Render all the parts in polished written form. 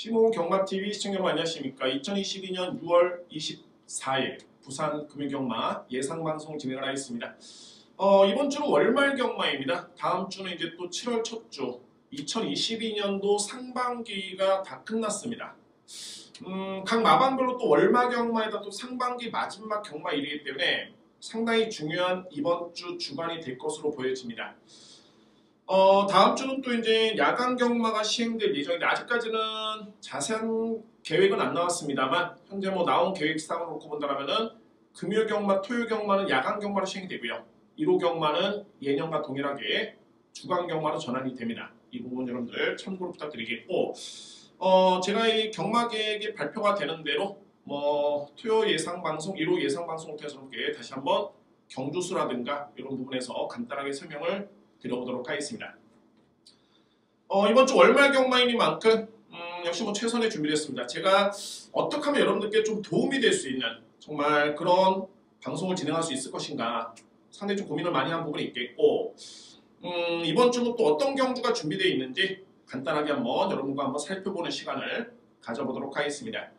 시모 경마TV 시청자 여러분 안녕하십니까. 2022년 6월 24일 부산 금융경마 예상방송 진행을 하겠습니다. 이번 주는 월말 경마입니다. 다음 주는 이제 또 7월 첫 주 2022년도 상반기가 다 끝났습니다. 각 마방별로 또 월말 경마에다 또 상반기 마지막 경마일이기 때문에 상당히 중요한 이번 주 주간이 될 것으로 보여집니다. 다음 주는 또 이제 야간 경마가 시행될 예정인데 아직까지는 자세한 계획은 안 나왔습니다만 현재 뭐 나온 계획상으로 놓고 본다면은 금요 경마, 토요 경마는 야간 경마로 시행이 되고요. 1호 경마는 예년과 동일하게 주간 경마로 전환이 됩니다. 이 부분 여러분들 참고로 부탁드리겠고, 제가 이 경마 계획이 발표가 되는 대로 뭐 토요 예상 방송, 1호 예상 방송을 통해서 이렇게 다시 한번 경주수라든가 이런 부분에서 간단하게 설명을 드려보도록 하겠습니다. 이번 주 월말 경마이니만큼 역시 뭐 최선의 준비를 했습니다. 제가 어떻게 하면 여러분들께 좀 도움이 될 수 있는 정말 그런 방송을 진행할 수 있을 것인가 상당히 좀 고민을 많이 한 부분이 있겠고, 이번 주는 또 어떤 경주가 준비되어 있는지 간단하게 한번 여러분과 한번 살펴보는 시간을 가져보도록 하겠습니다.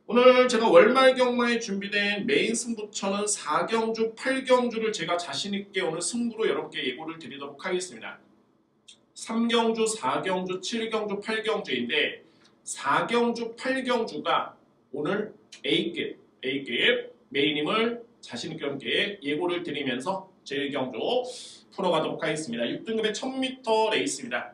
오늘 제가 월말 경마에 준비된 메인 승부처는 4경주, 8경주를 제가 자신있게 오늘 승부로 여러분께 예고를 드리도록 하겠습니다. 3경주, 4경주, 7경주, 8경주인데 4경주, 8경주가 오늘 A급 메인임을 자신있게 여러분께 예고를 드리면서 제1경주 풀어가도록 하겠습니다. 6등급의 1000m 레이스입니다.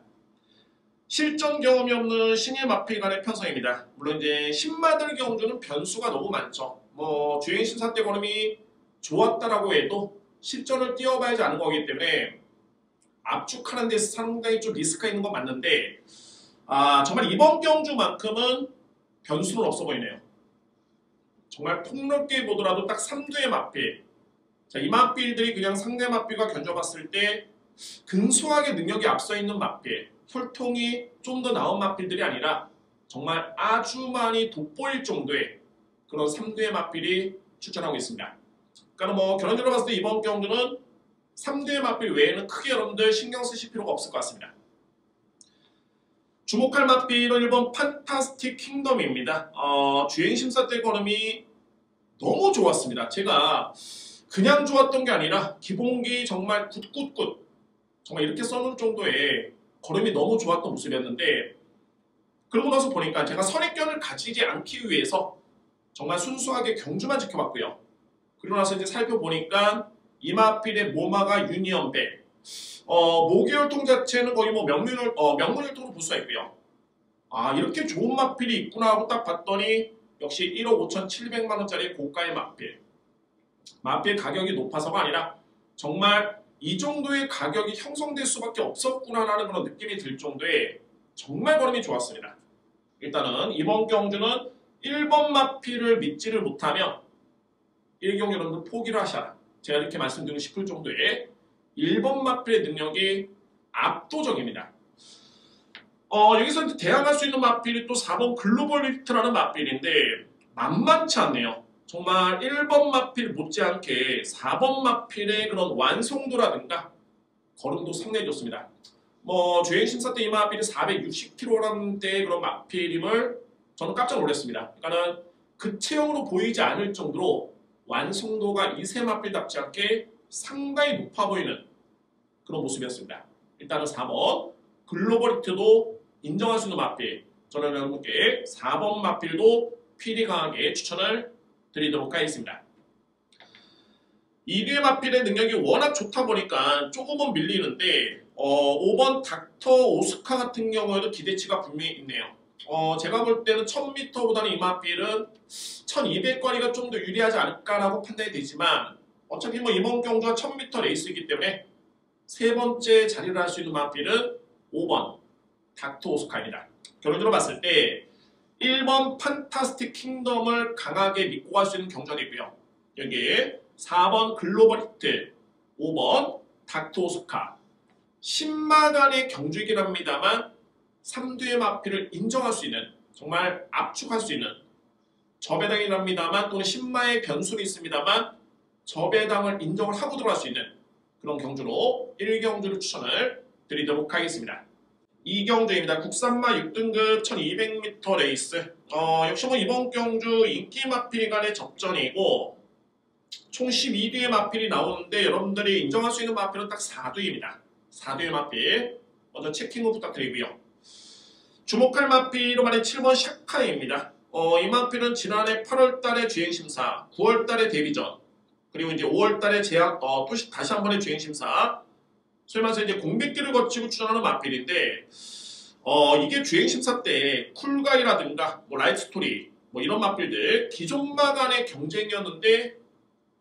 실전 경험이 없는 신예 마필 간의 편성입니다. 물론 이제 신마들 경주는 변수가 너무 많죠. 뭐 주행 심사 때 걸음이 좋았다라고 해도 실전을 뛰어봐야지 않은 거기 때문에 압축하는 데 상당히 좀 리스크가 있는 건 맞는데, 정말 이번 경주만큼은 변수는 없어 보이네요. 정말 폭넓게 보더라도 딱 3두의 마필. 자, 이 마필들이 그냥 상대 마필과 견줘봤을 때 근소하게 능력이 앞서 있는 마필, 혈통이 좀 더 나은 마필들이 아니라 정말 아주 많이 돋보일 정도의 그런 3두의 마필이 출전하고 있습니다. 그러니까 뭐 결론적으로 봤을 때 이번 경주는 3두의 마필 외에는 크게 여러분들 신경 쓰실 필요가 없을 것 같습니다. 주목할 마필은 1번 판타스틱 킹덤입니다. 주행심사 때 걸음이 너무 좋았습니다. 제가 그냥 좋았던 게 아니라 기본기 정말 굿 정말 이렇게 써놓을 정도의 걸음이 너무 좋았던 모습이었는데, 그러고 나서 보니까 제가 선입견을 가지지 않기 위해서 정말 순수하게 경주만 지켜봤고요. 그러고 나서 이제 살펴보니까 이마필의 모마가 유니언벨, 모기혈통 자체는 거의 뭐 명문혈통으로 볼 수가 있고요. 이렇게 좋은 마필이 있구나 하고 딱 봤더니 역시 1억 5,700만원짜리 고가의 마필 가격이 높아서가 아니라 정말 이 정도의 가격이 형성될 수밖에 없었구나라는 그런 느낌이 들 정도의 정말 걸음이 좋았습니다. 일단은 이번 경주는 1번 마필을 믿지를 못하면 1경주 여러분들 포기를 하셔라. 제가 이렇게 말씀드리고 싶을 정도의 1번 마필의 능력이 압도적입니다. 여기서 대항할 수 있는 마필이 또 4번 글로벌 리프트라는 마필인데 만만치 않네요. 정말 1번 마필 못지않게 4번 마필의 그런 완성도라든가 걸음도 상당히 좋습니다. 뭐 주행심사 때 이 마필이 460kg대의 그런 마필임을 저는 깜짝 놀랐습니다. 그러니까는 그 체형으로 보이지 않을 정도로 완성도가 이세 마필답지 않게 상당히 높아 보이는 그런 모습이었습니다. 일단은 4번 글로벌 히트도 인정할 수 있는 마필, 저는 여러분께 4번 마필도 필이 강하게 추천을 드리도록 하겠습니다. 2위의 마필의 능력이 워낙 좋다 보니까 조금은 밀리는데 5번 닥터 오스카 같은 경우에도 기대치가 분명히 있네요. 제가 볼 때는 1000m보다는 이 마필은 1200거리가 좀 더 유리하지 않을까라고 판단이 되지만 어차피 뭐 이번 경주가 1000m 레이스이기 때문에 세 번째 자리를 할 수 있는 마필은 5번 닥터 오스카입니다. 결론적으로 봤을 때 1번 판타스틱 킹덤을 강하게 믿고 갈 수 있는 경주가 있고요. 여기에 4번 글로벌 히트, 5번 닥터 오스카. 10마간의 경주이긴 합니다만 3두의 마필을 인정할 수 있는, 정말 압축할 수 있는 저배당이긴 합니다만 또는 10마의 변수는 있습니다만 저배당을 인정을 하고 들어갈 수 있는 그런 경주로 1경주를 추천을 드리도록 하겠습니다. 이경주입니다. 국산마 6등급 1200m 레이스. 역시 뭐 이번 경주 인기 마필 간의 접전이고 총 12뒤의 마필이 나오는데 여러분들이 인정할 수 있는 마필은 딱 4뒤입니다. 4뒤의 마필 먼저 체킹 후 부탁드리고요. 주목할 마필로 말해 7번 샤카입니다. 이 마필은 지난해 8월달에 주행심사, 9월달에 데뷔전, 그리고 이제 5월달에 제약 또 다시 한 번의 주행심사, 소위 말해서 이제 공백기를 거치고 출전하는 마필인데 이게 주행심사 때 쿨가이라든가 뭐 라이트스토리 뭐 이런 마필들 기존마 간의 경쟁이었는데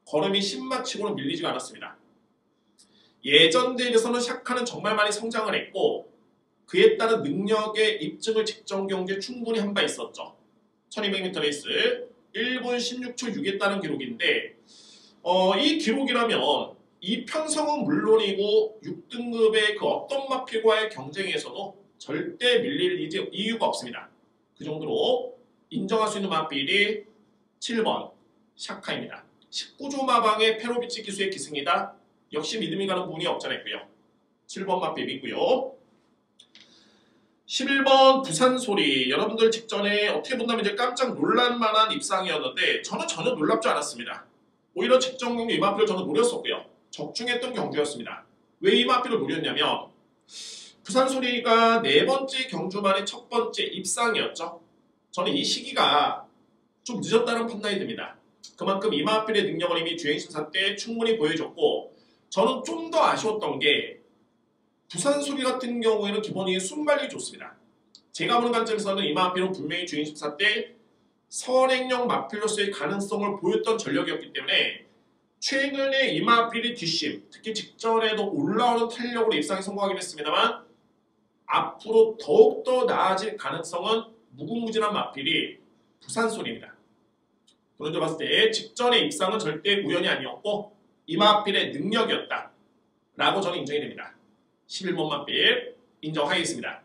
걸음이 신마치고는 밀리지가 않았습니다. 예전 대비해서는 샤카는 정말 많이 성장을 했고 그에 따른 능력의 입증을 직전 경기에 충분히 한 바 있었죠. 1200m 레이스 1분 16초 6에 따른 기록인데 이 기록이라면 이 편성은 물론이고 6등급의 그 어떤 마필과의 경쟁에서도 절대 밀릴 이유가 없습니다. 그 정도로 인정할 수 있는 마필이 7번 샤카입니다. 19조 마방의 페로비치 기수의 기승이다. 역시 믿음이 가는 부분이 없잖아요. 7번 마필 믿고요. 11번 부산소리. 여러분들 직전에 어떻게 본다면 이제 깜짝 놀랄만한 입상이었는데 저는 전혀 놀랍지 않았습니다. 오히려 직전 경기 이 마필을 저는 노렸었고요. 적중했던 경주였습니다. 왜 이 마필을 노렸냐면 부산소리가 네 번째 경주 만에 첫 번째 입상이었죠. 저는 이 시기가 좀 늦었다는 판단이 듭니다. 그만큼 이 마필의 능력을 이미 주행심사 때 충분히 보여줬고 저는 좀 더 아쉬웠던 게 부산소리 같은 경우에는 기본이 순발력이 좋습니다. 제가 보는 관점에서는 이 마필은 분명히 주행심사 때 선행형 마필로서의 가능성을 보였던 전력이었기 때문에 최근에 이 마필이 뒷심, 특히 직전에도 올라오는 탄력으로 입상에 성공하긴 했습니다만 앞으로 더욱더 나아질 가능성은 무궁무진한 마필이 부산소리입니다. 그런 점 봤을 때 직전의 입상은 절대 우연이 아니었고 이 마필의 능력이었다 라고 저는 인정이 됩니다. 11번 마필 인정하겠습니다.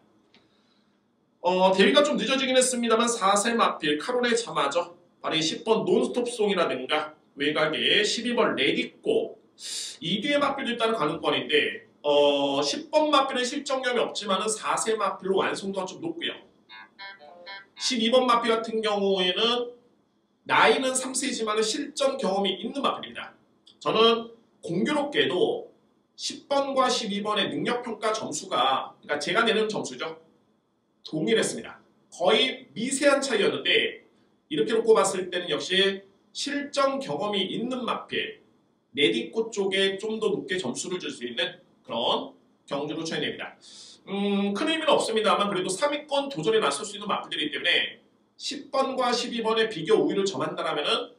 데뷔가 좀 늦어지긴 했습니다만 4세 마필 카론의 자마죠. 바로 이 10번 논스톱송이라든가 외곽에 12번 레디꼬 이 뒤에 마필도 일단은 가능권인데 10번 마필은 실전 경험이 없지만은 4세 마필로 완성도가 좀 높고요. 12번 마필 같은 경우에는 나이는 3세지만 실전 경험이 있는 마필입니다. 저는 공교롭게도 10번과 12번의 능력평가 점수가 그러니까 제가 내는 점수죠. 동일했습니다. 거의 미세한 차이였는데 이렇게 놓고 봤을 때는 역시 실전 경험이 있는 마필 레디꼬 쪽에 좀 더 높게 점수를 줄 수 있는 그런 경주로 쳐내냅니다. 큰 의미는 없습니다만 그래도 3위권 도전에 나설 수 있는 마필들이기 때문에 10번과 12번의 비교 우위를 점한다면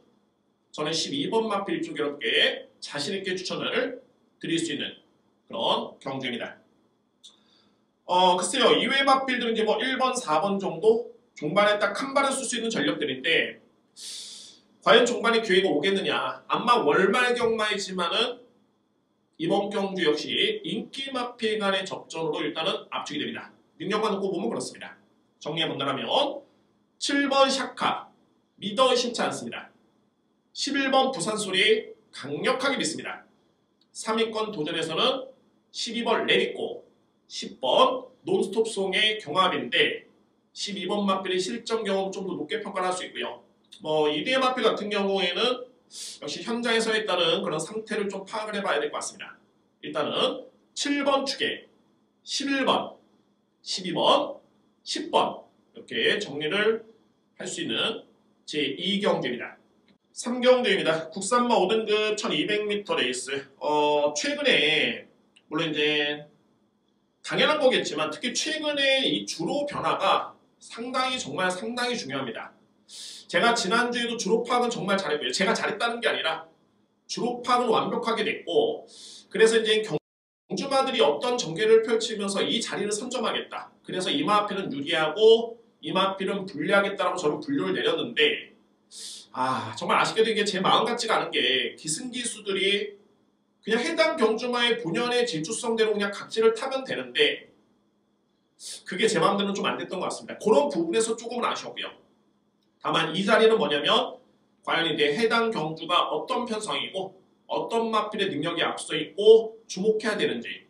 저는 12번 마필 쪽에 이렇게 자신있게 추천을 드릴 수 있는 그런 경주입니다. 글쎄요. 이외의 마필들은 이제 뭐 1번, 4번 정도 종반에 딱 한 발을 쓸 수 있는 전력들인데 과연 종반에 기회가 오겠느냐. 아마 월말경마이지만은 이번 경주 역시 인기 마필 간의 접전으로 일단은 압축이 됩니다. 능력만 놓고 보면 그렇습니다. 정리해본다면 7번 샤카 믿어 의심치 않습니다. 11번 부산소리 강력하게 믿습니다. 3위권 도전에서는 12번 레디꼬 10번 논스톱송의 경합인데 12번 마필의 실전 경험 좀 더 높게 평가를 할 수 있고요. 이 뒤의 마필 같은 경우에는 역시 현장에서에 따른 그런 상태를 좀 파악을 해봐야 될 것 같습니다. 일단은 7번 축에 11번, 12번, 10번 이렇게 정리를 할 수 있는 제2경주입니다. 3경주입니다. 국산마 5등급 1200m 레이스. 최근에 물론 이제 당연한 거겠지만 특히 최근에 이 주로 변화가 정말 상당히 중요합니다. 제가 지난주에도 주로 파악은 정말 잘했고요. 제가 잘했다는 게 아니라 주로 파악은 완벽하게 됐고 그래서 이제 경주마들이 어떤 전개를 펼치면서 이 자리를 선점하겠다. 그래서 이마필은 유리하고 이마필은 불리하겠다라고 저는 분류를 내렸는데 정말 아쉽게도 이게 제 마음 같지가 않은 게 기승기수들이 그냥 해당 경주마의 본연의 질주성대로 그냥 각지를 타면 되는데 그게 제 마음대로는 좀 안 됐던 것 같습니다. 그런 부분에서 조금은 아쉬웠고요. 다만 이 자리는 뭐냐면 과연 이제 해당 경주가 어떤 편성이고 어떤 마필의 능력이 앞서 있고 주목해야 되는지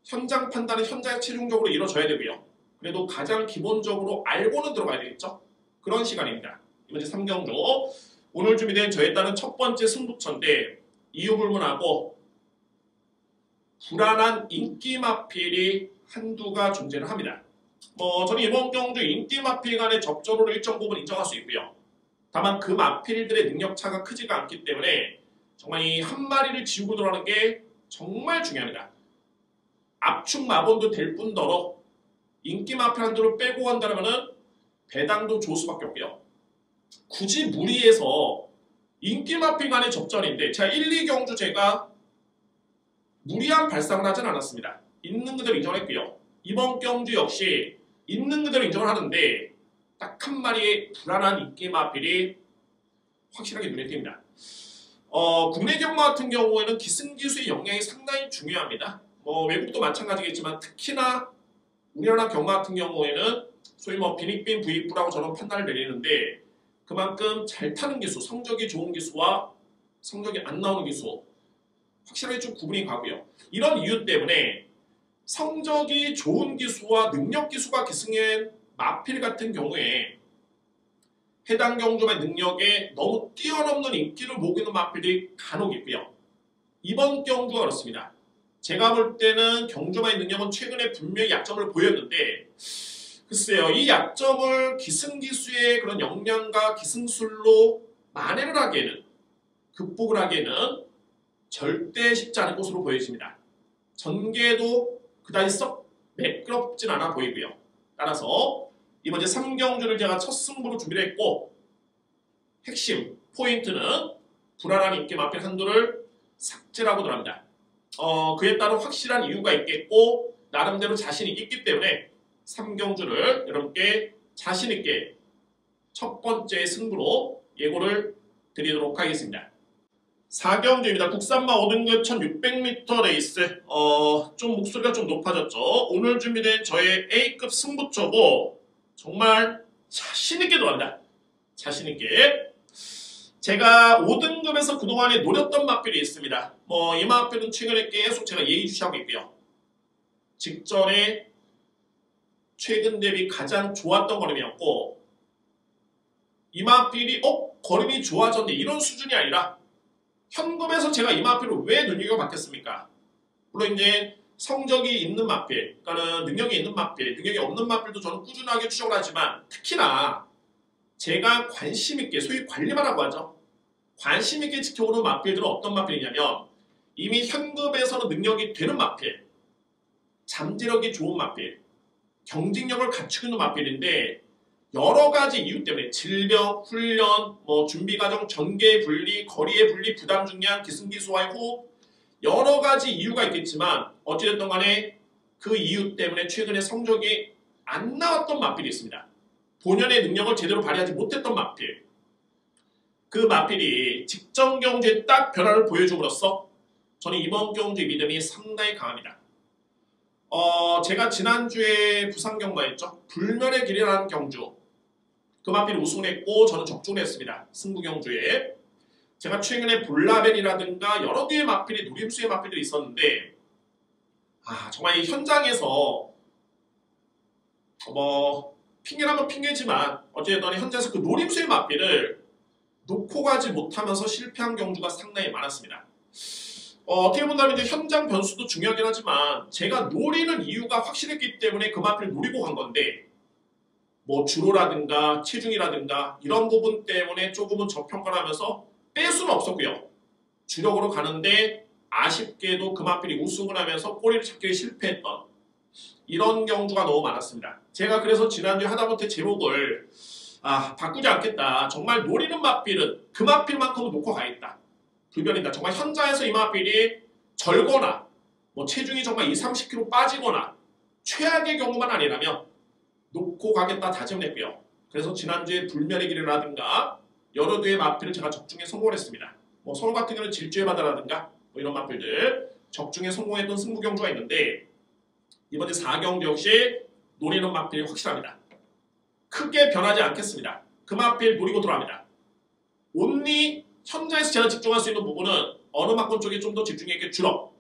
현장 판단은 현장에 최종적으로 이루어져야 되고요. 그래도 가장 기본적으로 알고는 들어가야 되겠죠. 그런 시간입니다. 이번에 3경주 오늘 준비된 저에 따른 첫 번째 승부처인데 이유불문하고 불안한 인기 마필이 한두가 존재를 합니다. 저는 이번 경주 인기 마필 간의 적절호로 일정 부분 인정할 수 있고요. 다만 그 마필들의 능력 차가 크지가 않기 때문에 정말 이 한 마리를 지우고 들어가는 게 정말 중요합니다. 압축 마본도 될 뿐더러 인기 마필 한두를 빼고 간다면은 배당도 좋을 수밖에 없고요. 굳이 무리해서 인기 마필 간의 접전인데 제가 1, 2경주 제가 무리한 발상을 하진 않았습니다. 있는 그대로 인정을 했고요. 이번 경주 역시 있는 그대로 인정을 하는데 딱 한 마리의 불안한 인기 마필이 확실하게 눈에 띕니다. 국내 경마 같은 경우에는 기승기수의 영향이 상당히 중요합니다. 외국도 마찬가지겠지만 특히나 우리나라 경마 같은 경우에는 소위 빈익빈 부익부라고 저는 판단을 내리는데 그만큼 잘 타는 기수, 성적이 좋은 기수와 성적이 안 나오는 기수 확실하게 좀 구분이 가고요. 이런 이유 때문에 성적이 좋은 기수와 능력 기수가 기승한 마필 같은 경우에 해당 경주의 능력에 너무 뛰어넘는 인기를 모으는 마필들이 간혹 있고요. 이번 경주가 그렇습니다. 제가 볼 때는 경주마의 능력은 최근에 분명히 약점을 보였는데 글쎄요. 이 약점을 기승기수의 그런 역량과 기승술로 만회를 하기에는 극복을 하기에는 절대 쉽지 않은 것으로 보여집니다. 전개도 그다지 썩 매끄럽진 않아 보이고요. 따라서 이번 제 3경주를 제가 첫 승부로 준비를 했고 핵심 포인트는 불안한 인기 마필 한두를 삭제라고 들어갑니다. 그에 따른 확실한 이유가 있겠고 나름대로 자신이 있기 때문에 3경주를 여러분께 자신있게 첫 번째 승부로 예고를 드리도록 하겠습니다. 4경주입니다. 국산마 5등급 1600m 레이스. 좀 목소리가 좀 높아졌죠. 오늘 준비된 저의 A급 승부처고 정말 자신있게 들어갑니다. 자신있게. 제가 5등급에서 그동안에 노렸던 마필이 있습니다. 이 마필은 최근에 계속 제가 예의주시하고 있고요. 직전에 최근 대비 가장 좋았던 걸음이었고 이 마필이 걸음이 좋아졌네 이런 수준이 아니라 현금에서 제가 이 마필을 왜 눈여겨봤겠습니까? 물론 이제 성적이 있는 마필, 그러니까 능력이 있는 마필, 능력이 없는 마필도 저는 꾸준하게 추적을 하지만 특히나 제가 관심있게, 소위 관리마라고 하죠. 관심있게 지켜오는 마필들은 어떤 마필이냐면 이미 현급에서는 능력이 되는 마필, 잠재력이 좋은 마필, 경쟁력을 갖추고 있는 마필인데 여러 가지 이유 때문에 질병, 훈련, 준비과정, 전개 분리, 거리의 분리, 부담 중량, 기승기수와의 호흡 여러 가지 이유가 있겠지만 어찌됐든 간에 그 이유 때문에 최근에 성적이 안 나왔던 마필이 있습니다. 본연의 능력을 제대로 발휘하지 못했던 마필. 그 마필이 직전 경주에 딱 변화를 보여줌으로써 저는 이번 경주의 믿음이 상당히 강합니다. 제가 지난주에 부산 경마였죠. 불멸의 길이라는 경주. 그 마필 우승을 했고 저는 적중을 했습니다. 승부 경주에. 제가 최근에 볼라벨이라든가 여러 개의 마필이 노림수의 마필들이 있었는데 정말 이 현장에서 핑계라면 핑계지만 어쨌든 현장에서 그 노림수의 마필을 놓고 가지 못하면서 실패한 경주가 상당히 많았습니다. 어떻게 본다면 이제 현장 변수도 중요하긴 하지만 제가 노리는 이유가 확실했기 때문에 그 마필을 노리고 간 건데 주로라든가 체중이라든가 이런 부분 때문에 조금은 저평가를 하면서 뺄 수는 없었고요. 주력으로 가는데 아쉽게도 그 마필이 우승을 하면서 꼬리를 잡기 실패했던 이런 경주가 너무 많았습니다. 제가 그래서 지난주에 하다못해 제목을 바꾸지 않겠다. 정말 노리는 마필은 그 마필만큼은 놓고 가겠다. 불변이다. 정말 현장에서 이 마필이 절거나 체중이 정말 20-30kg 빠지거나 최악의 경우만 아니라면 놓고 가겠다 다짐을 했고요. 그래서 지난주에 불멸의 길이라든가 여러 개의 마필을 제가 적중에 성공을 했습니다. 서울 같은 경우는 질주의 바다라든가 이런 마필들 적중에 성공했던 승부 경주가 있는데 이번에 4경주 역시 노리는 마필이 확실합니다. 크게 변하지 않겠습니다. 그 마필 노리고 들어갑니다. 온리 현장에서 제가 집중할 수 있는 부분은 어느 마건 쪽에 좀 더 집중했게 줄어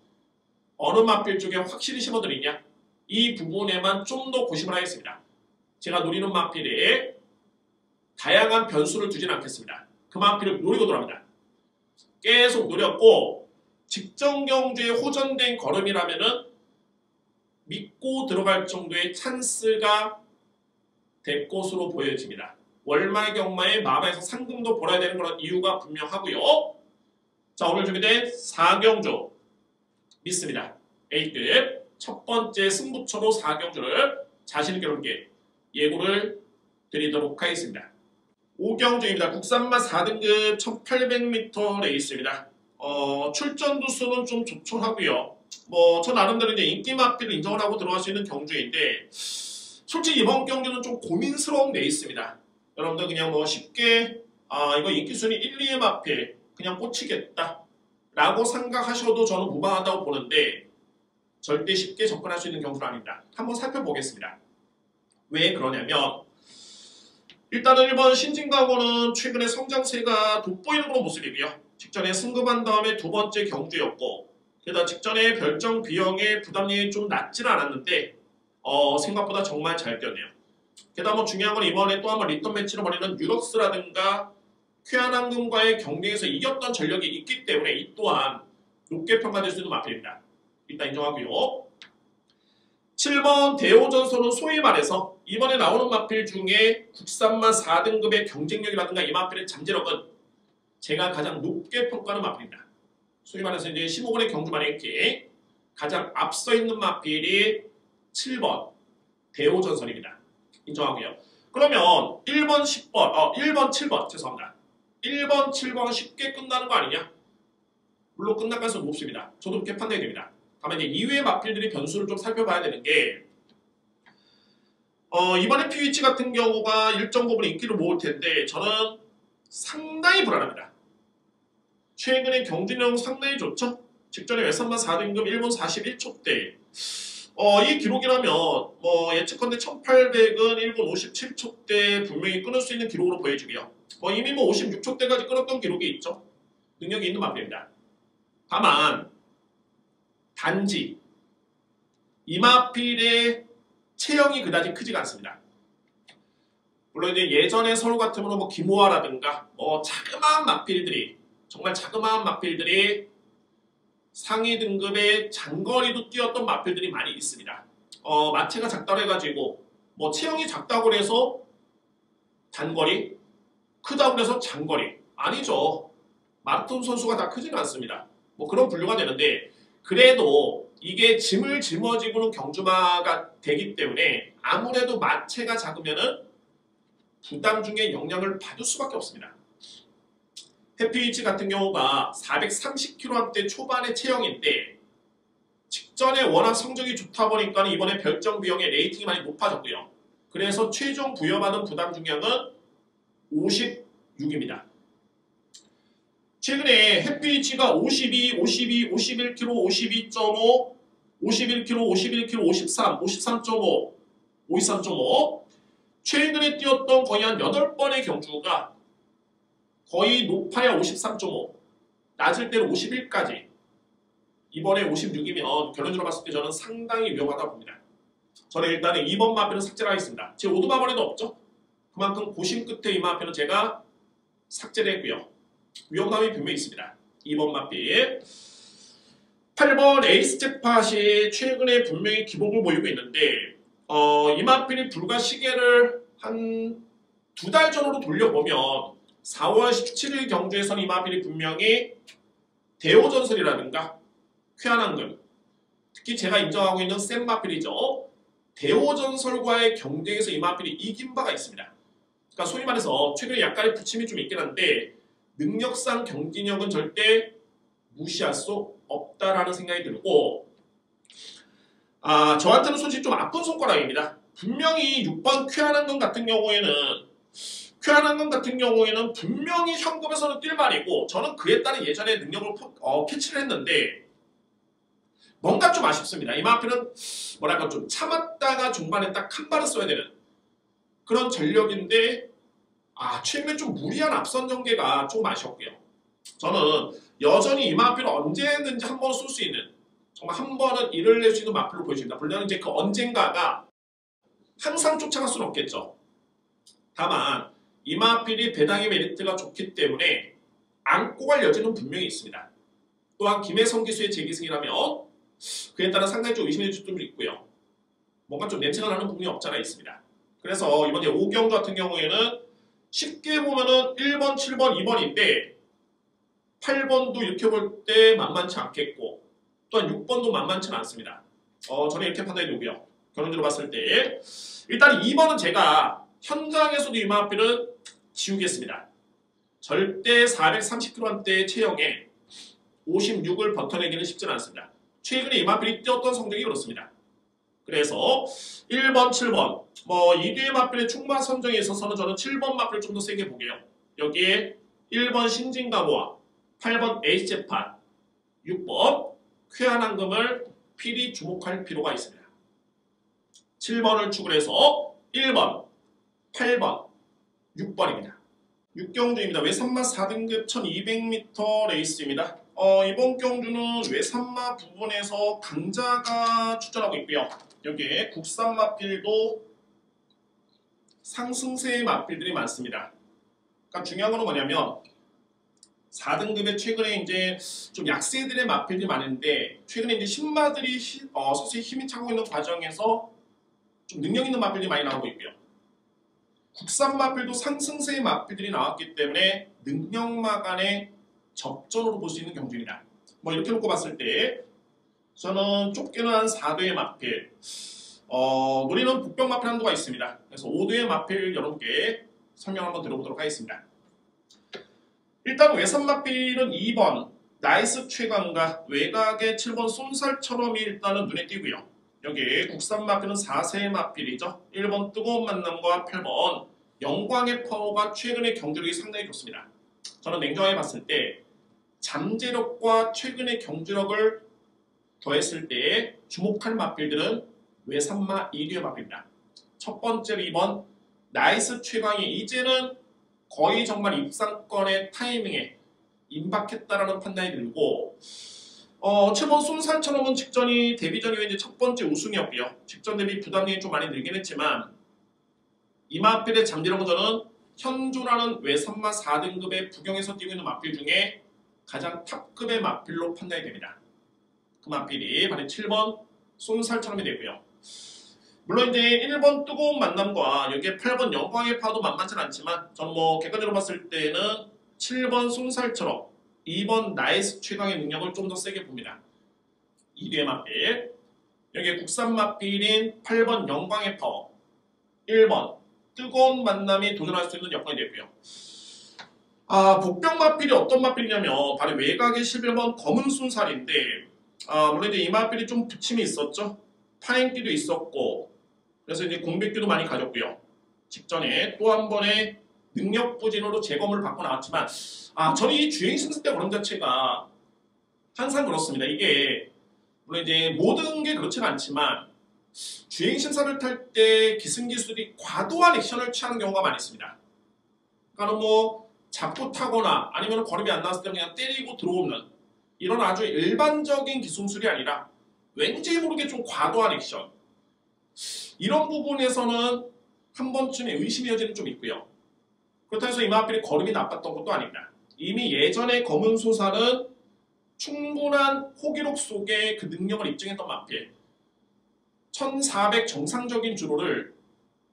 어느 마필 쪽에 확실히 심어드리냐 이 부분에만 좀 더 고심을 하겠습니다. 제가 노리는 마필에 다양한 변수를 두진 않겠습니다. 그 마필을 노리고 들어갑니다. 계속 노렸고 직전 경주에 호전된 걸음이라면은 믿고 들어갈 정도의 찬스가 될 것으로 보여집니다. 월말 경마에 마마에서 상금도 벌어야 되는 그런 이유가 분명하고요. 자, 오늘 준비된 4경주 믿습니다. A급 첫 번째 승부처로 4경주를 자신있게 여러분께 예고를 드리도록 하겠습니다. 5경주입니다. 국산마 4등급 1800m 레이스입니다. 출전 두수는 좀 조촐하고요. 저 나름대로 이제 인기 마필을 인정을 하고 들어갈 수 있는 경주인데 솔직히 이번 경주는 좀 고민스러운 레이스입니다. 여러분들 그냥 쉽게 이거 인기 순위 1, 2의 마필 그냥 꽂히겠다 라고 생각하셔도 저는 무방하다고 보는데 절대 쉽게 접근할 수 있는 경주는 아닙니다. 한번 살펴보겠습니다. 왜 그러냐면 일단은 1번 신진강호는 최근에 성장세가 돋보이는 그런 모습이고요. 직전에 승급한 다음에 두 번째 경주였고 게다가 직전에 별정 비용의 부담이 좀 낮지는 않았는데 생각보다 정말 잘 뛰었네요. 게다가 중요한 건 이번에 또 한번 리턴 매치를 벌이는 유럭스라든가 쾌한항공과의 경기에서 이겼던 전력이 있기 때문에 이 또한 높게 평가될 수 있는 마필입니다. 일단 인정하고요. 7번 대호전선은 소위 말해서 이번에 나오는 마필 중에 국산마 4등급의 경쟁력이라든가 이 마필의 잠재력은 제가 가장 높게 평가하는 마필입니다. 소위 말해서 이제 15번의 경주만에 이렇게 가장 앞서 있는 마필이 7번 대호전선입니다. 인정하고요. 그러면 1번 10번, 1번 7번 죄송합니다. 1번 7번은 쉽게 끝나는 거 아니냐? 물론 끝날 가능성은 높습니다. 저도 그렇게 판단이 됩니다. 다만 이제 이외의 마필들이 변수를 좀 살펴봐야 되는 게 이번에 PH 같은 경우가 일정 부분 인기를 모을 텐데 저는 상당히 불안합니다. 최근에 경진력 상당히 좋죠? 직전에 외산만 4등급 1분 41초대 이 기록이라면 예측컨대 1800은 1분 57초대 분명히 끊을 수 있는 기록으로 보여지고요. 이미 56초대까지 끊었던 기록이 있죠. 능력이 있는 마필입니다. 다만 단지 이 마필의 체형이 그다지 크지가 않습니다. 물론 이제 예전에 서울 같으면 김호아라든가 자그마한 마필들이 정말 자그마한 마필들이 상위 등급의 장거리도 뛰었던 마필들이 많이 있습니다. 마체가 작다고 해가지고 체형이 작다고 해서 단거리, 크다고 해서 장거리 아니죠. 마라톤 선수가 다 크지는 않습니다. 그런 분류가 되는데 그래도 이게 짐을 짊어지고는 경주마가 되기 때문에 아무래도 마체가 작으면은 부담 중에 영향을 받을 수밖에 없습니다. 해피이치 같은 경우가 430kg대 초반의 체형인데 직전에 워낙 성적이 좋다 보니까 이번에 별정 비용의 레이팅이 많이 높아졌고요. 그래서 최종 부여받은 부담 중량은 56입니다. 최근에 해피이치가 52, 52, 51kg, 52.5, 51kg, 51kg, 53, 53.5, 53.5 최근에 뛰었던 거의 한 8번의 경주가 거의 높아야 53.5 낮을 때는 51까지 이번에 56이면 결론적으로 봤을 때 저는 상당히 위험하다고 봅니다. 저는 일단은 2번 마필은 삭제를 하겠습니다. 제 오두마번에도 없죠. 그만큼 고심 끝에 이 마필은 제가 삭제를 했고요. 위험함이 분명히 있습니다. 2번 마필 8번 에이스 잭팟이 최근에 분명히 기복을 보이고 있는데 이 마필이 불과 시계를 한 2달 전으로 돌려보면 4월 17일 경주에서는 이 마필이 분명히 대호전설이라든가 쾌한항공 특히 제가 인정하고 있는 센 마필이죠. 대호전설과의 경쟁에서 이 마필이 이긴 바가 있습니다. 그러니까 소위 말해서 최근에 약간의 부침이 좀 있긴 한데 능력상 경진력은 절대 무시할 수 없다라는 생각이 들고 저한테는 솔직히 좀 아픈 손가락입니다. 분명히 6번 쾌한항공 같은 경우에는 분명히 현금에서는 뛸만이고 저는 그에 따른 예전에 능력을 캐치를 했는데 뭔가 좀 아쉽습니다. 이 마필은 뭐랄까 좀 참았다가 중반에 딱 한 발을 써야 되는 그런 전력인데 최근에 좀 무리한 앞선 전개가 조금 아쉬웠고요. 저는 여전히 이 마필은 언제든지 한 번 쏠 수 있는 정말 한 번은 일을 낼 수 있는 마필로 보여집니다. 물론 이제 그 언젠가가 항상 쫓아갈 수는 없겠죠. 다만 이 마필이 배당의 메리트가 좋기 때문에 안고 갈 여지는 분명히 있습니다. 또한 김혜성 기수의 재기승이라면 그에 따라 상당히 좀 의심의 점도 있고요. 뭔가 좀 냄새가 나는 부분이 없잖아 있습니다. 그래서 이번에 오경주 같은 경우에는 쉽게 보면은 1번, 7번, 2번인데 8번도 이렇게 볼 때 만만치 않겠고 또한 6번도 만만치는 않습니다. 저는 이렇게 판단이 되고요. 결론적으로 봤을 때 일단 2번은 제가 현장에서도 이 마필은 지우겠습니다. 절대 430kg대의 체형에 56을 버텨내기는 쉽지는 않습니다. 최근에 이 마필이 뛰었던 성적이 그렇습니다. 그래서 1번, 7번 이 뒤의 마필의 충만 선정에 있어서는 저는 7번 마필을 좀 더 세게 보게요. 여기에 1번 신진가보와 8번 H재판, 6번 쾌한항금을 필히 주목할 필요가 있습니다. 7번을 축을 해서 1번, 8번, 6번입니다. 6경주입니다. 외산마 4등급 1200m 레이스입니다. 이번 경주는 외산마 부분에서 강자가 출전하고 있고요. 여기에 국산 마필도 상승세의 마필들이 많습니다. 그러니까 중요한 건 뭐냐면 4등급에 최근에 이제 좀 약세들의 마필들이 많은데 최근에 이제 신마들이 서서히 힘이 차고 있는 과정에서 좀 능력 있는 마필들이 많이 나오고 있고요. 국산 마필도 상승세의 마필들이 나왔기 때문에 능력마 간의 접전으로 볼 수 있는 경주입니다. 이렇게 놓고 봤을 때 저는 좁게는 한 4도의 마필, 노리는 북병 마필 한도가 있습니다. 그래서 5도의 마필 여러분께 설명 한번 들어보도록 하겠습니다. 일단 외산 마필은 2번 나이스 최강과 외곽의 7번 쏜살처럼이 일단은 눈에 띄고요. 여기 국산 마필은 4세의 마필이죠. 1번 뜨거운 만남과 8번 영광의 파워가 최근의 경주력이 상당히 좋습니다. 저는 냉정하게 봤을 때 잠재력과 최근의 경주력을 더했을 때 주목할 마필들은 외산마 2류의 마필입니다. 첫 번째로 2번 나이스 최강이 이제는 거의 정말 입상권의 타이밍에 임박했다라는 판단이 들고 7번 쏜살처럼은 직전이 데뷔전 이후에 이제 첫 번째 우승이었고요. 직전 대비 부담력이 좀 많이 늘긴 했지만 이 마필의 잠재력은 저는 현존하는 외산마 4등급의 부경에서 뛰고 있는 마필 중에 가장 탑급의 마필로 판단이 됩니다. 그 마필이 바로 7번 쏜살처럼이 되고요. 물론 이제 1번 뜨거운 만남과 여기에 8번 영광의 파도 만만치 않지만 저는 객관적으로 봤을 때는 7번 쏜살처럼 2번 나이스 최강의 능력을 좀 더 세게 봅니다. 2뒤의 마필, 여기에 국산 마필인 8번 영광의 파워, 1번 뜨거운 만남이 도전할 수 있는 여건이 되고요. 복병 마필이 어떤 마필이냐면 바로 외곽의 11번 검은 쏜살인데 물론 이제 이 마필이 좀 부침이 있었죠. 파행기도 있었고 그래서 이제 공백기도 많이 가졌고요. 직전에 또 한 번의 능력 부진으로 재검을 받고 나왔지만 저는 이 주행 심사 때 그런 자체가 항상 그렇습니다. 이게 물론 이제 모든 게 그렇지는 않지만 주행 심사를 탈 때 기승기수들이 과도한 액션을 취하는 경우가 많이 있습니다. 그러니까 잡고 타거나 아니면 걸음이 안 나왔을 때 그냥 때리고 들어오는 이런 아주 일반적인 기술술이 아니라 왠지 모르게 좀 과도한 액션 이런 부분에서는 한 번쯤의 의심의 여지는 좀 있고요. 그렇다고 해서 이 마필이 걸음이 나빴던 것도 아닙니다. 이미 예전에 검은 소사는 충분한 호기록 속에 그 능력을 입증했던 마필 1400 정상적인 주로를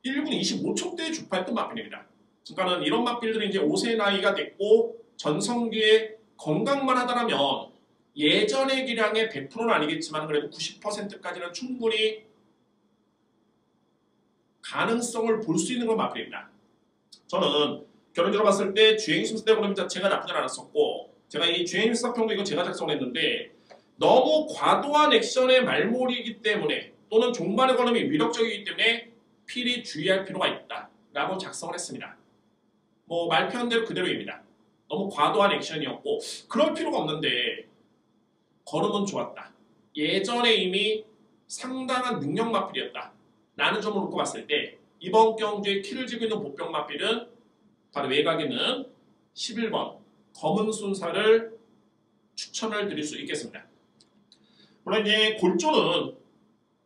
1분 25초대에 주파했던 마필입니다. 그러니까 이런 마필들이 이제 5세 나이가 됐고 전성기에 건강만 하더라면 예전의 기량의 100%는 아니겠지만 그래도 90%까지는 충분히 가능성을 볼 수 있는 건 마필입니다. 저는 결론적으로 봤을 때 주행심사 때 그림 자체가 나쁘지 않았었고 제가 이 주행심사 평도 이거 제가 작성했는데 너무 과도한 액션의 말몰이기 때문에 또는 종반의 걸음이 위력적이기 때문에 필히 주의할 필요가 있다라고 작성을 했습니다. 말 표현 대로 그대로입니다. 너무 과도한 액션이었고 그럴 필요가 없는데 걸음은 좋았다. 예전에 이미 상당한 능력 마필이었다. 라는 점을 놓고 봤을 때 이번 경주에 키를 쥐고 있는 복병 마필은 바로 외곽에는 11번 검은 순사를 추천을 드릴 수 있겠습니다. 물론 이제 골조는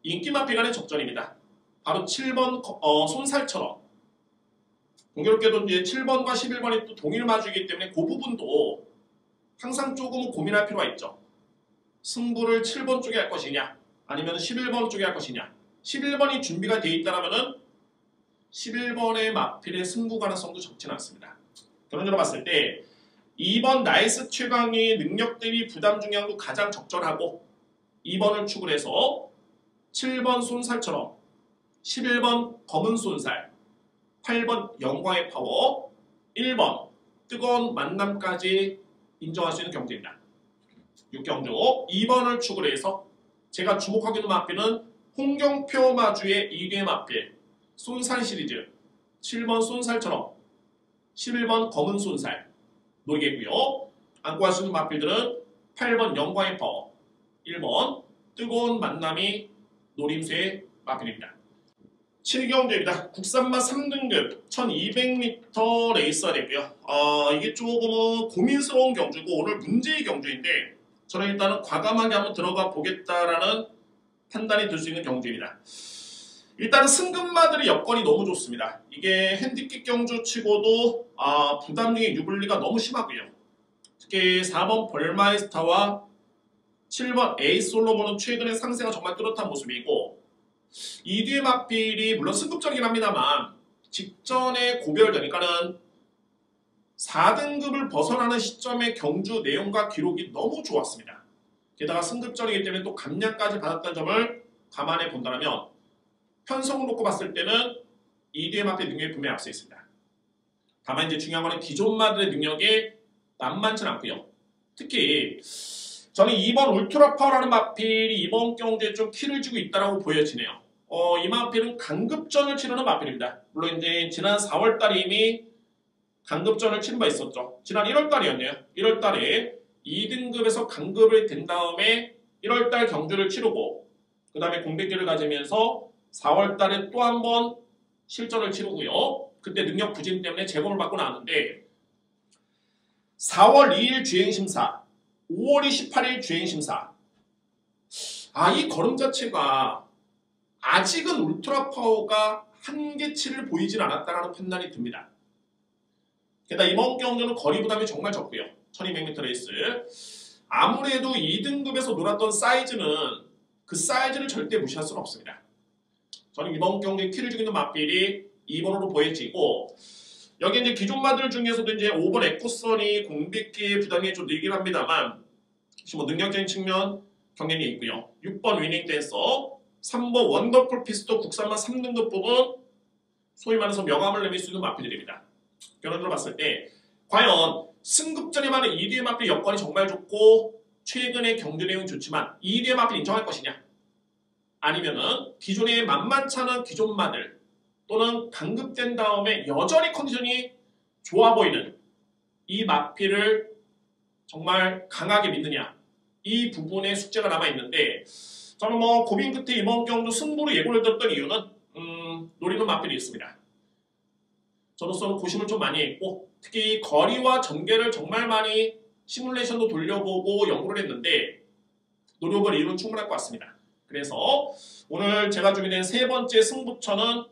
인기 마필 간의 접전입니다. 바로 7번 손살처럼 공교롭게도 이제 7번과 11번이 또 동일 마주이기 때문에 그 부분도 항상 조금은 고민할 필요가 있죠. 승부를 7번 쪽에 할 것이냐 아니면 11번 쪽에 할 것이냐. 11번이 준비가 되어 있다면 11번의 마필의 승부 가능성도 적지는 않습니다. 결론적으로 봤을 때 2번 나이스 최강의 능력 대비 부담 중량도 가장 적절하고 2번을 축을 해서 7번 손살처럼 11번 검은 손살 8번 영광의 파워 1번 뜨거운 만남까지 인정할 수 있는 경주입니다. 6경주 2번을 축을 해서 제가 주목하고 있는 마필은 홍경표 마주의 2대 마필 손살 시리즈 7번 손살처럼 11번 검은 손살 노리겠고요. 안고 할 수 있는 마필들은 8번 영광의 파워 1번 뜨거운 만남이 노림수의 마필입니다. 7경주입니다. 국산마 3등급 1200m 레이스가 되고요. 이게 조금은 고민스러운 경주고 오늘 문제의 경주인데 저는 일단은 과감하게 한번 들어가 보겠다라는 판단이 들 수 있는 경주입니다. 일단은 승급마들의 여건이 너무 좋습니다. 이게 핸디캡 경주 치고도 부담중의 유불리가 너무 심하고요. 특히 4번 벌마이스타와 7번 에이솔로몬은 최근에 상세가 정말 뚜렷한 모습이고 이 뒤의 마필이 물론 승급전이긴 합니다만 직전에 고별전 그러니까는 4등급을 벗어나는 시점의 경주 내용과 기록이 너무 좋았습니다. 게다가 승급전이기 때문에 또 감량까지 받았다는 점을 감안해 본다면 편성을 놓고 봤을 때는 이 뒤의 마필 능력이 분명히 앞서 있습니다. 다만 이제 중요한 거는 기존 마들의 능력이 만만치 않고요. 특히 저는 2번 울트라 파워라는 마필이 이번 경주에 좀 키를 주고 있다고 보여지네요. 이 마필은 강급전을 치르는 마필입니다. 물론 이제 지난 4월달에 이미 강급전을 치른 바 있었죠. 지난 1월달이었네요. 1월달에 2등급에서 강급을 된 다음에 1월달 경주를 치르고 그 다음에 공백기를 가지면서 4월달에 또 한 번 실전을 치르고요. 그때 능력 부진 때문에 제공을 받고 나왔는데 4월 2일 주행심사 5월 28일 주행심사 이 걸음 자체가 아직은 울트라 파워가 한계치를 보이진 않았다는 판단이 듭니다. 게다가 이번 경주는 거리 부담이 정말 적고요. 1200m 레이스 아무래도 2등급에서 놀았던 사이즈는 그 사이즈를 절대 무시할 수는 없습니다. 저는 이번 경주에 키를 주고 있는 마필이 2번으로 보여지고 여기 이제 기존 마들 중에서도 이제 5번 에코선이 공백기의 부담이 좀 늘긴 합니다만 뭐 능력적인 측면 경련이 있고요. 6번 위닝 댄서 3번 원더풀 피스토 국산마 3등급 부분 소위 말해서 명함을 내밀 수 있는 마필들입니다. 결론적으로 봤을 때 과연 승급전에 많은 2뒤의 마필 여건이 정말 좋고 최근의 경주 내용이 좋지만 2뒤의 마필 인정할 것이냐 아니면은 기존에 만만치 않은 기존 마들 또는 강급된 다음에 여전히 컨디션이 좋아 보이는 이 마필을 정말 강하게 믿느냐 이 부분에 숙제가 남아있는데 저는 뭐 고민 끝에 이번 경주 승부로 예고를 들었던 이유는 노리는 마필이 있습니다. 저로서는 고심을 좀 많이 했고 특히 거리와 전개를 정말 많이 시뮬레이션도 돌려보고 연구를 했는데 노려볼 이유는 충분할 것 같습니다. 그래서 오늘 제가 준비된 세 번째 승부처는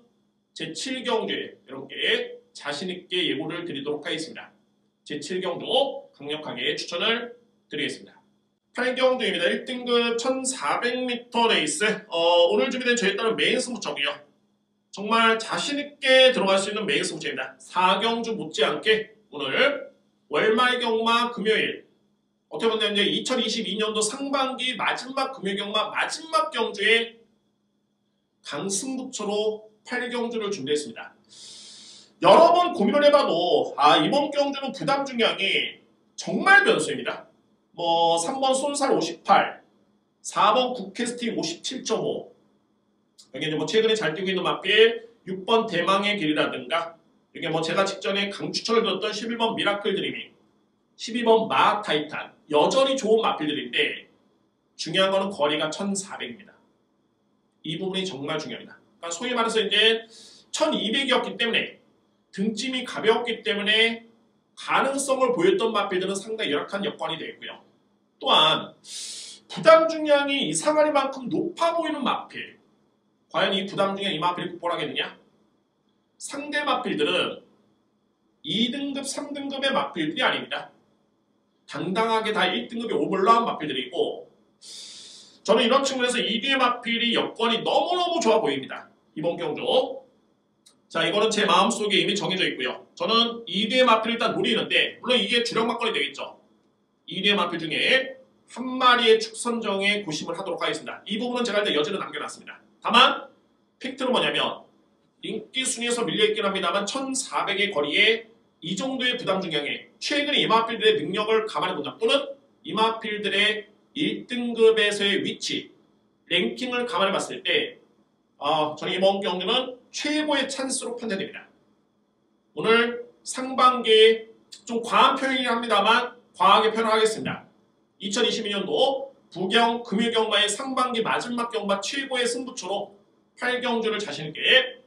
제7경주에 여러분께 자신있게 예고를 드리도록 하겠습니다. 제7경주 강력하게 추천을 드리겠습니다. 8경주입니다. 1등급 1400m 레이스 오늘 준비된 저에 따른 메인 승부처고요. 정말 자신있게 들어갈 수 있는 메인 승부처입니다. 4경주 못지않게 오늘 월말 경마 금요일 어떻게 보면 이제 2022년도 상반기 마지막 금요일 경마 마지막 경주에 강승부처로 8경주를 준비했습니다. 여러 번 고민을 해봐도 이번 경주는 부담 중량이 정말 변수입니다. 뭐 3번 손살 58, 4번 국캐스팅 57.5 여기 이제 뭐 최근에 잘 뛰고 있는 마필 6번 대망의 길이라든가 이게 뭐 제가 직전에 강추천을 드렸던 11번 미라클 드리밍 12번 마 타이탄 여전히 좋은 마필들인데 중요한 거는 거리가 1400입니다. 이 부분이 정말 중요합니다. 그러니까 소위 말해서 이제 1200이었기 때문에 등짐이 가벼웠기 때문에 가능성을 보였던 마필들은 상당히 열악한 여건이 되겠고요. 또한 부담 중량이 이상하리만큼 높아 보이는 마필. 과연 이 부담 중량 이 마필이 극복하겠느냐? 상대 마필들은 2등급, 3등급의 마필들이 아닙니다. 당당하게 다 1등급에 오물러온 마필들이고, 저는 이런 측면에서 2뒤의 마필이 여건이 너무너무 좋아 보입니다. 이번 경주. 자, 이거는 제 마음속에 이미 정해져 있고요. 저는 2뒤의 마필을 일단 노리는데, 물론 이게 주력 막걸리 되겠죠. 2뒤의 마필 중에 한 마리의 축선정에 고심을 하도록 하겠습니다. 이 부분은 제가 일단 여지를 남겨놨습니다. 다만 팩트로 뭐냐면 인기 순위에서 밀려있긴 합니다만 1400의 거리에 이 정도의 부담 중량에 최근 이 마필들의 능력을 감안해 본다. 또는 이 마필들의 1등급에서의 위치, 랭킹을 감안해 봤을 때 저는 이번 경주는 최고의 찬스로 판단됩니다. 오늘 상반기에 좀 과한 표현이긴 합니다만 과하게 표현하겠습니다. 2022년도 부경 금일경마의 상반기 마지막 경마 최고의 승부처로 8경주를 자신있게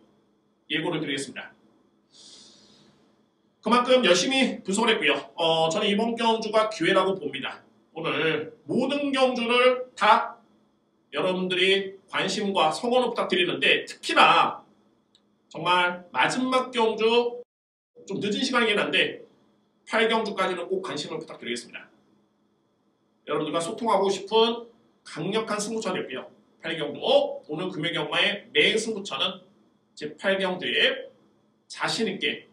예고를 드리겠습니다. 그만큼 열심히 분석을 했고요. 저는 이번 경주가 기회라고 봅니다. 오늘 모든 경주를 다 여러분들이 관심과 성원을 부탁드리는데, 특히나 정말 마지막 경주 좀 늦은 시간이긴 한데 8경주까지는 꼭 관심을 부탁드리겠습니다. 여러분들과 소통하고 싶은 강력한 승부처가 됐고요. 8경주 오늘 금요경마의 메인 승부처는 제 8경주에 자신있게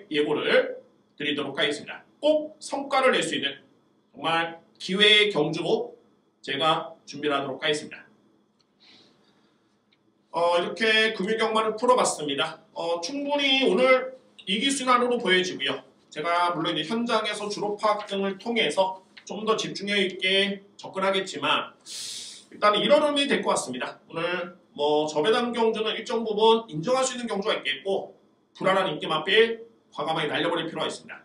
예고를 드리도록 하겠습니다. 꼭 성과를 낼 수 있는 정말 기회의 경주로 제가 준비를 하도록 하겠습니다. 이렇게 금요경마를 풀어봤습니다. 충분히 오늘 이기순환으로 보여지고요. 제가 물론 이제 현장에서 주로 파악 등을 통해서 좀 더 집중력 있게 접근하겠지만 일단 이런 의미 될 것 같습니다. 오늘 저배당 경주는 일정 부분 인정할 수 있는 경주가 있겠고, 불안한 인기 마필 과감하게 날려버릴 필요가 있습니다.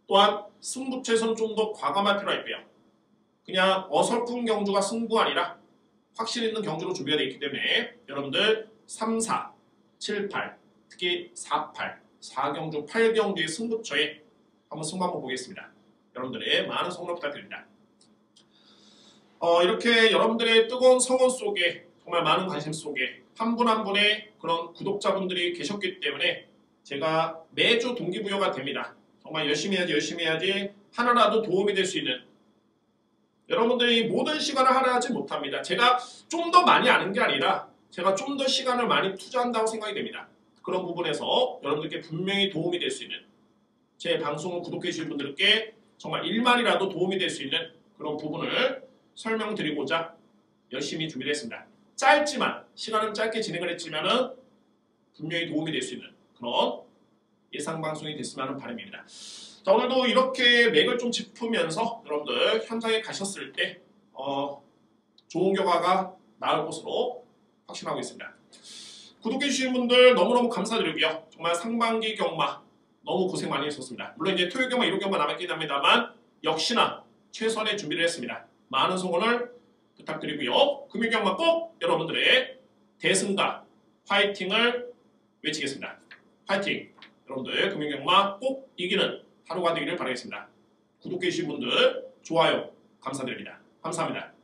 또한 승부처에서는 좀 더 과감할 필요가 있고요. 그냥 어설픈 경주가 승부가 아니라 확실 있는 경주로 준비가 되어 있기 때문에 여러분들 3, 4, 7, 8, 특히 4, 8, 4경주, 8경주의 승부처에 한번 승부 한번 보겠습니다. 여러분들의 많은 성원 부탁드립니다. 이렇게 여러분들의 뜨거운 성원 속에, 정말 많은 관심 속에 한 분 한 분의 그런 구독자분들이 계셨기 때문에 제가 매주 동기부여가 됩니다. 정말 열심히 해야지 하나라도 도움이 될 수 있는, 여러분들이 모든 시간을 할애하지 못합니다. 제가 좀 더 많이 아는 게 아니라 제가 좀 더 시간을 많이 투자한다고 생각이 됩니다. 그런 부분에서 여러분들께 분명히 도움이 될 수 있는, 제 방송을 구독해 주신 분들께 정말 1만이라도 도움이 될 수 있는 그런 부분을 설명드리고자 열심히 준비를 했습니다. 짧지만, 시간은 짧게 진행을 했지만은 분명히 도움이 될 수 있는 그런 예상 방송이 됐으면 하는 바람입니다. 자, 오늘도 이렇게 맥을 좀 짚으면서 여러분들 현장에 가셨을 때 좋은 결과가 나올 것으로 확신하고 있습니다. 구독해주신 분들 너무너무 감사드리고요. 정말 상반기 경마 너무 고생 많이 했었습니다. 물론 이제 토요일 경마, 일요일 경마 남았긴 합니다만 역시나 최선의 준비를 했습니다. 많은 성원을 부탁드리고요. 금요일 경마 꼭 여러분들의 대승과 파이팅을 외치겠습니다. 파이팅! 여러분들 금요일 경마 꼭 이기는 하루가 되기를 바라겠습니다. 구독해주신 분들 좋아요 감사드립니다. 감사합니다.